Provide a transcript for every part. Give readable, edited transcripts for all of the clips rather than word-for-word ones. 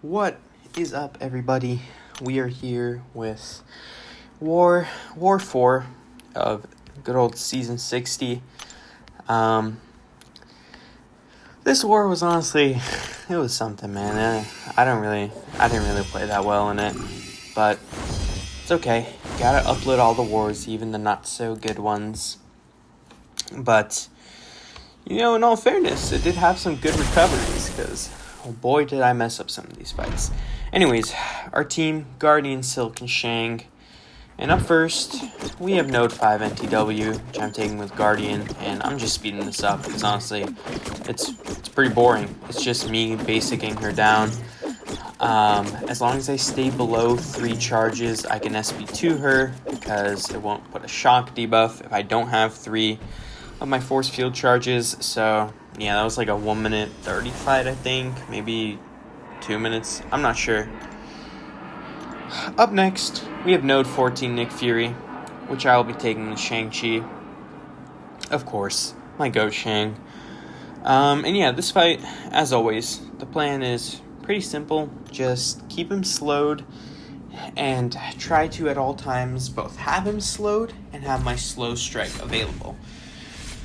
What is up, everybody? We are here with War 4 of good old Season 60. This war was honestly, it was something, man. I didn't really play that well in it, but it's okay. Gotta upload all the wars, even the not so good ones. But, in all fairness, it did have some good recoveries, because oh boy, did I mess up some of these fights. Anyways, our team, Guardian, Silk, and Shang. And up first, we have Node 5 NTW, which I'm taking with Guardian. And I'm just speeding this up, because honestly, it's pretty boring. It's just me basicking her down. As long as I stay below 3 charges, I can SP2 her, because it won't put a shock debuff if I don't have 3 of my force field charges. So yeah, that was like a 1 minute 30 fight, I think. Maybe 2 minutes. I'm not sure. Up next, we have Node 14 Nick Fury, which I will be taking with Shang-Chi. Of course, my GOAT Shang. And yeah, this fight, as always, the plan is pretty simple. Just keep him slowed and try to at all times both have him slowed and have my slow strike available.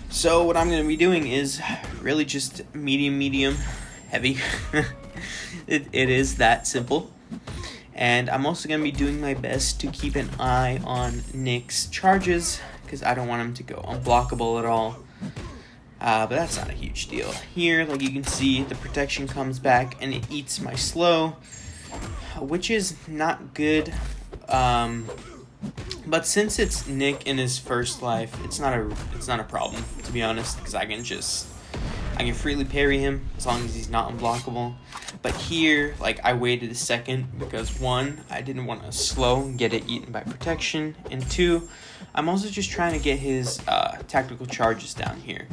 So what I'm going to be doing is really just medium, heavy. it is that simple. And I'm also going to be doing my best to keep an eye on Nick's charges, because I don't want him to go unblockable at all. But that's not a huge deal. Here, like you can see, the protection comes back and it eats my slow, which is not good. But since it's Nick in his first life, it's not a problem, to be honest, because I can freely parry him as long as he's not unblockable. But here, I waited a second because 1, I didn't want to slow and get it eaten by protection, and 2, I'm also just trying to get his tactical charges down here.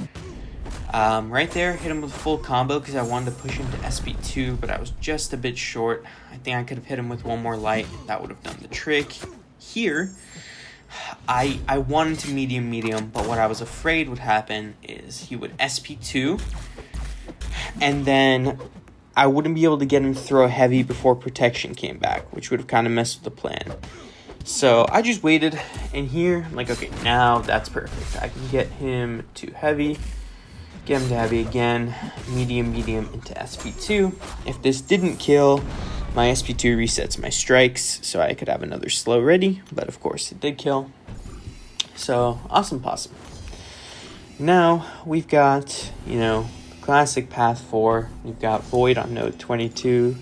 Right there, hit him with a full combo because I wanted to push him to SP2, but I was just a bit short. I think I could have hit him with one more light. That would have done the trick. Here, I wanted to medium, but what I was afraid would happen is he would SP2, and then I wouldn't be able to get him to throw heavy before protection came back, which would have kind of messed with the plan. So I just waited, and here, okay, now that's perfect. I can get him to heavy, get him to heavy again, medium into SP2. If this didn't kill, my SP2 resets my strikes, so I could have another slow ready, but of course it did kill. So, awesome possum. Now, we've got, classic path 4. We've got Void on node 22,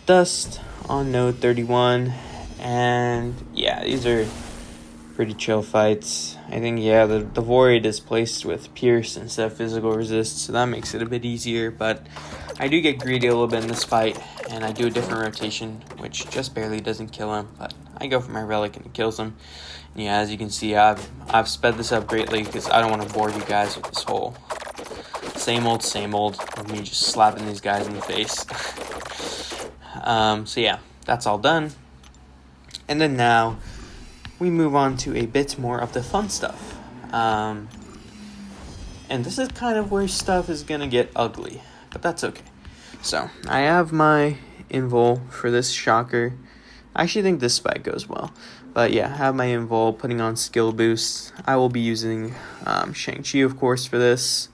Dust on node 31, and yeah, these are pretty chill fights. I think, the Void is placed with Pierce instead of physical resist, so that makes it a bit easier, but I do get greedy a little bit in this fight, and I do a different rotation, which just barely doesn't kill him, but I go for my relic and it kills him. And yeah, as you can see, I've sped this up greatly because I don't want to bore you guys with this whole same old of me just slapping these guys in the face. So yeah, that's all done. And then now we move on to a bit more of the fun stuff. And this is kind of where stuff is going to get ugly, but that's okay. So I have my invul for this shocker. I actually think this spike goes well. But yeah, I have my invul putting on skill boosts. I will be using Shang-Chi, of course, for this.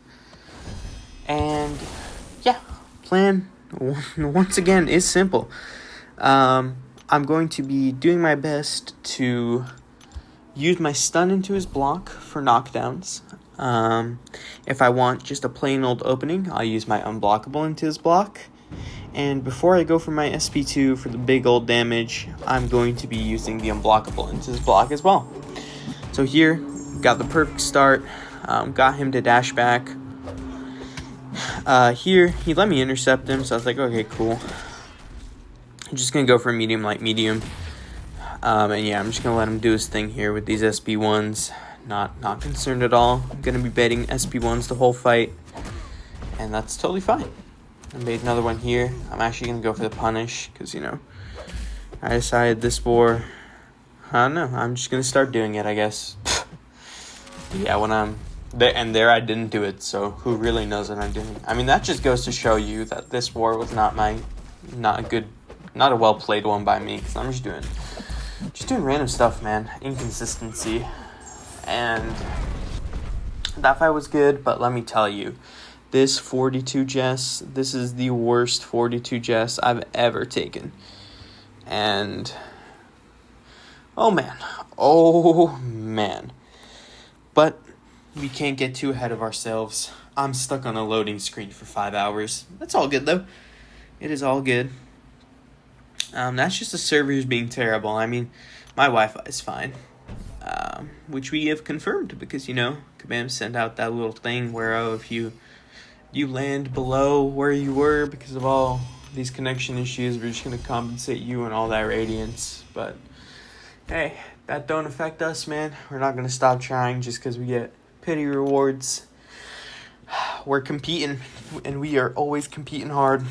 And yeah, plan, once again, is simple. I'm going to be doing my best to use my stun into his block for knockdowns. If I want just a plain old opening, I'll use my unblockable into his block. And before I go for my SP2 for the big old damage, I'm going to be using the unblockable into his block as well. So here, got the perfect start, got him to dash back. Here, he let me intercept him, so I was like, okay, cool. I'm just going to go for medium, light, medium. And yeah, I'm just going to let him do his thing here with these SP1s. Not concerned at all. I'm going to be betting SP1s the whole fight, and that's totally fine. I made another one here. I'm actually going to go for the punish because, I decided this war, I don't know, I'm just going to start doing it, I guess. Yeah, when I'm there, and there I didn't do it, so who really knows what I'm doing? I mean, that just goes to show you that this war was not my not a well played one by me, because I'm just doing random stuff, man. Inconsistency. And that fight was good, but let me tell you, this 42 Jess, this is the worst 42 Jess I've ever taken. And oh man. But we can't get too ahead of ourselves. I'm stuck on a loading screen for 5 hours. That's all good, though. It is all good. That's just the servers being terrible. I mean, my Wi-Fi is fine. Which we have confirmed because, Kabam sent out that little thing where, if you land below where you were because of all these connection issues, we're just going to compensate you and all that radiance. But, hey, that don't affect us, man. We're not going to stop trying just because we get pity rewards. We're competing, and we are always competing hard.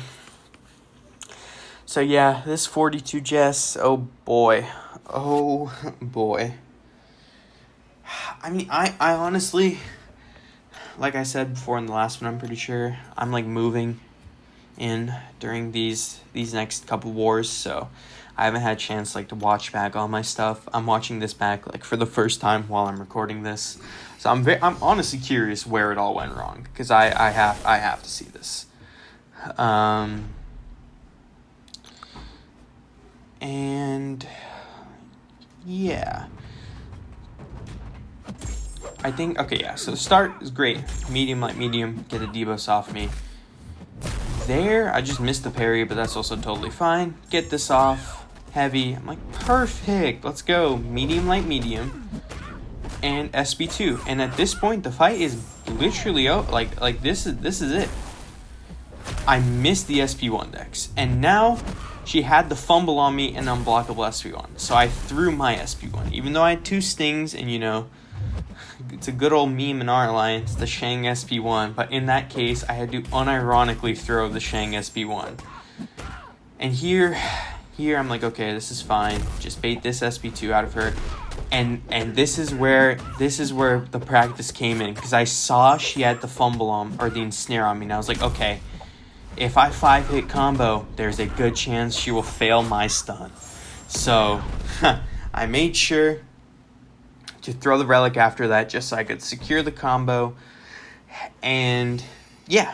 So, yeah, this 42 Jess, oh, boy. I mean, I honestly, like I said before in the last one, I'm pretty sure I'm, moving in during these next couple wars, so I haven't had a chance, to watch back all my stuff. I'm watching this back, for the first time while I'm recording this. So I'm honestly curious where it all went wrong, because I have to see this. And yeah, I think, okay, yeah, so the start is great. Medium, light, medium, get a debus off me. There, I just missed the parry, but that's also totally fine. Get this off, heavy. I'm like, perfect, let's go. Medium, light, medium, and SB2. And at this point, the fight is literally out. Like this is it. I missed the SP1 dex, and now she had the fumble on me and unblockable SP1. So I threw my SP1, even though I had 2 stings, and it's a good old meme in our alliance, the Shang SP1. But in that case, I had to unironically throw the Shang SP1. And here I'm like, okay, this is fine. Just bait this SP2 out of her. And this is where the practice came in, because I saw she had the fumble on, or the ensnare on me, and I was like, okay, if I 5-hit combo, there's a good chance she will fail my stun. So I made sure to throw the relic after that, just so I could secure the combo. And yeah,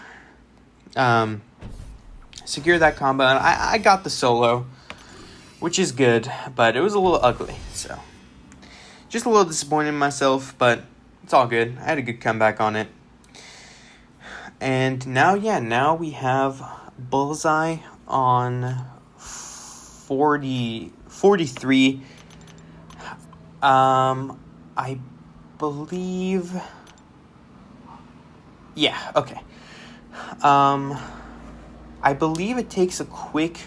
secure that combo, and I got the solo, which is good, but it was a little ugly. So just a little disappointed in myself, but it's all good. I had a good comeback on it. And now we have Bullseye on 43. I believe. Yeah, okay. I believe it takes a quick,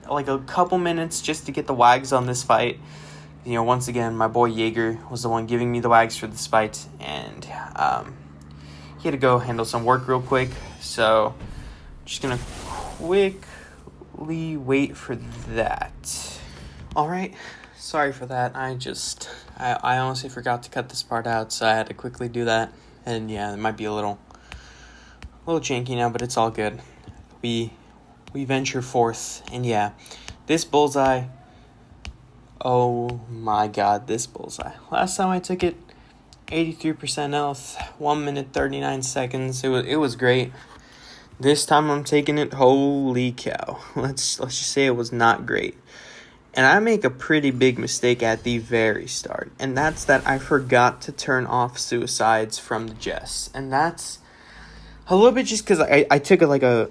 a couple minutes just to get the wags on this fight. Once again, my boy Jaeger was the one giving me the wags for this fight, and he had to go handle some work real quick, so just gonna quickly wait for that. Alright, sorry for that. I honestly forgot to cut this part out, so I had to quickly do that. And yeah, it might be a little janky now, but it's all good. We venture forth, and yeah, this Bullseye, oh my god, this Bullseye. Last time I took it, 83% health, 1 minute 39 seconds. It was great. This time I'm taking it, holy cow. Let's just say it was not great. And I make a pretty big mistake at the very start, and that's that I forgot to turn off suicides from the Jess. And that's a little bit just because I took a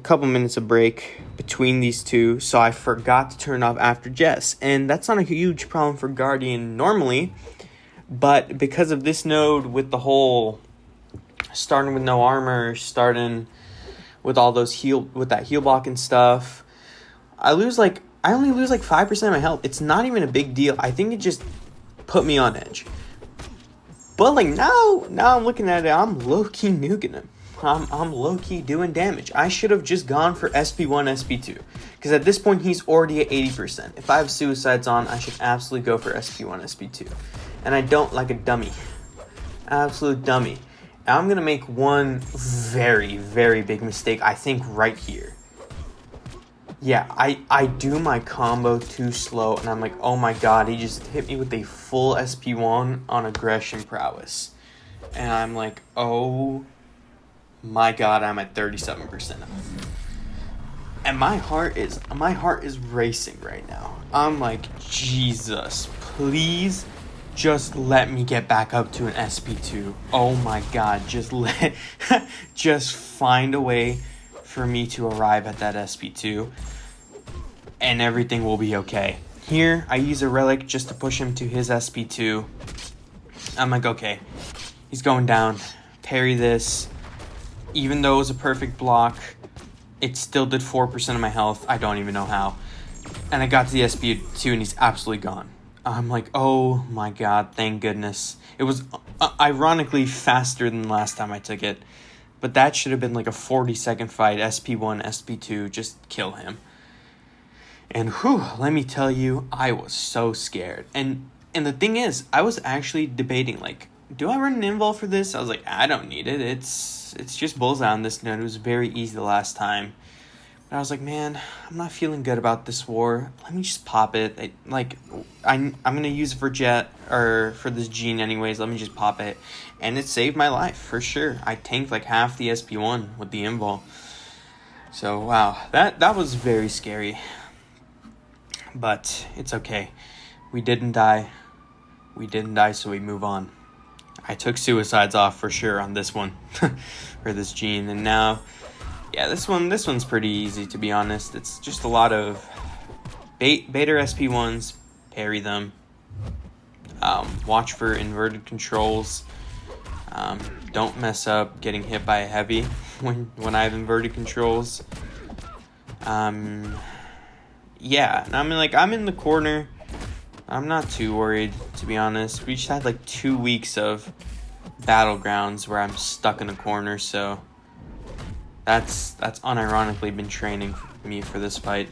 couple minutes of break between these two, so I forgot to turn off after Jess. And that's not a huge problem for Guardian normally, but because of this node, with the whole starting with no armor, starting with all those with that heal block and stuff, I only lose 5% of my health. It's not even a big deal. I think it just put me on edge. But now I'm looking at it, I'm low-key nuking him. I'm low-key doing damage. I should have just gone for SP1, SP2. Because at this point, he's already at 80%. If I have suicides on, I should absolutely go for SP1, SP2. And I don't, like a dummy. Absolute dummy. Now I'm going to make one very, very big mistake, I think, right here. Yeah, I do my combo too slow, and I'm like, oh my god, he just hit me with a full SP1 on aggression prowess. And I'm like, oh my god, I'm at 37% off. And my heart is racing right now. I'm like, Jesus, please just let me get back up to an SP2. Oh my god, just find a way for me to arrive at that SP2 and everything will be okay. Here, I use a relic just to push him to his SP2. I'm like, okay, he's going down. Parry this. Even though it was a perfect block, it still did 4% of my health. I don't even know how. And I got to the SP2 and he's absolutely gone. I'm like, oh my god, thank goodness. It was ironically faster than the last time I took it. But that should have been like a 40-second fight. SP1, SP2, just kill him. And whew, let me tell you, I was so scared. And the thing is, I was actually debating, like, do I run an invul for this? I was like, I don't need it. It's just bullseye on this note. It was very easy the last time. But I was like, man, I'm not feeling good about this war. Let me just pop it. I'm going to use it for Jet, or for this Gene anyways. Let me just pop it. And it saved my life, for sure. I tanked like half the SP1 with the invul. So, wow, that was very scary. But it's okay. We didn't die, so we move on. I took suicides off for sure on this one, or this Gene, and now, yeah, this one's pretty easy, to be honest. It's just a lot of baiter SP1s, parry them, watch for inverted controls, don't mess up getting hit by a heavy when I have inverted controls. Yeah, I mean, like, I'm in the corner. I'm not too worried, to be honest. We just had like 2 weeks of battlegrounds where I'm stuck in a corner, so that's unironically been training me for this fight.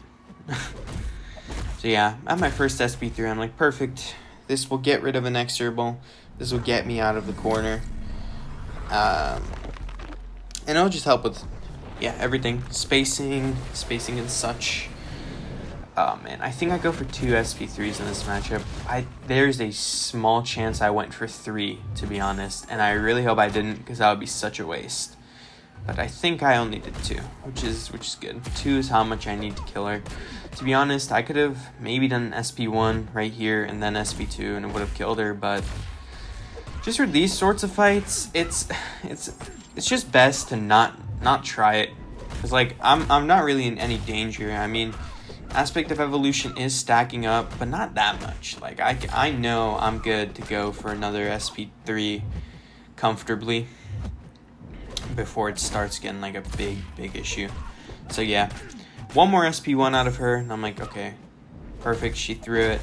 So yeah, at my first SP3, I'm like, perfect. This will get rid of an exorable. This will get me out of the corner. And it'll just help with, yeah, everything. Spacing and such. Oh man, I think I go for 2 SP3s in this matchup. There's a small chance I went for 3, to be honest, and I really hope I didn't, because that would be such a waste. But I think I only did 2, which is good. 2 is how much I need to kill her. To be honest, I could have maybe done SP1 right here and then SP2, and it would have killed her. But just for these sorts of fights, it's just best to not try it, because like I'm not really in any danger. I mean, Aspect of Evolution is stacking up, but not that much. Like, I know I'm good to go for another SP3 comfortably before it starts getting like a big issue. So yeah, one more SP1 out of her, and I'm like, okay, perfect. She threw it.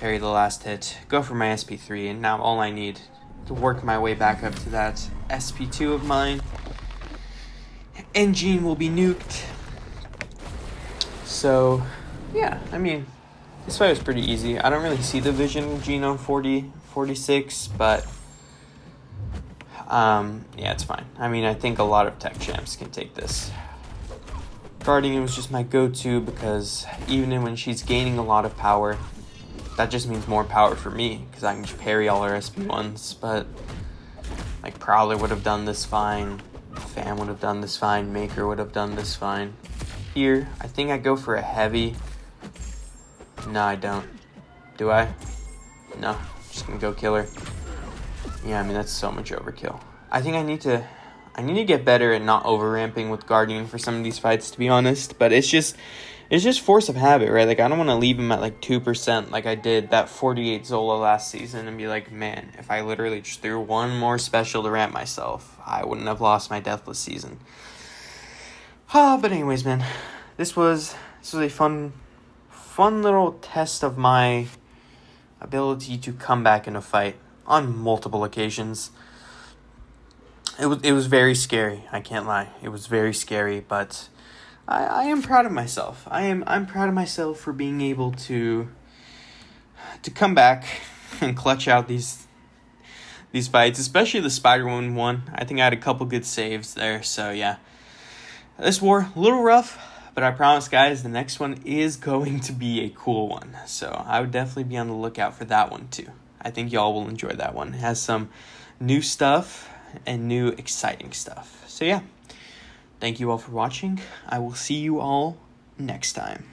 Parry the last hit. Go for my SP3, and now all I need to work my way back up to that SP2 of mine. And Gene will be nuked. So, yeah, I mean, this fight was pretty easy. I don't really see the vision Gene on 46, but yeah, it's fine. I mean, I think a lot of tech champs can take this. Guardian was just my go-to, because even when she's gaining a lot of power, that just means more power for me, because I can just parry all her SP1s. But like, Prowler would have done this fine, Fam would have done this fine, Maker would have done this fine. Here, I think I go for a heavy. No, I don't. Do I? No, just gonna go kill her. Yeah, I mean, that's so much overkill. I think I need to get better at not over ramping with Guardian for some of these fights, to be honest. But it's just force of habit, right? Like, I don't want to leave him at like 2% like I did that 48 Zola last season and be like, man, if I literally just threw one more special to ramp myself, I wouldn't have lost my Deathless season. But anyways, man, this was a fun little test of my ability to come back in a fight on multiple occasions. It was very scary, I can't lie. It was very scary, but I am proud of myself. I'm proud of myself for being able to come back and clutch out these fights, especially the Spider-Woman one. I think I had a couple good saves there, so yeah. This war, a little rough, But I promise, guys, the next one is going to be a cool one. So I would definitely be on the lookout for that one too. I think y'all will enjoy that one. It has some new stuff and new exciting stuff. So yeah, thank you all for watching. I will see you all next time.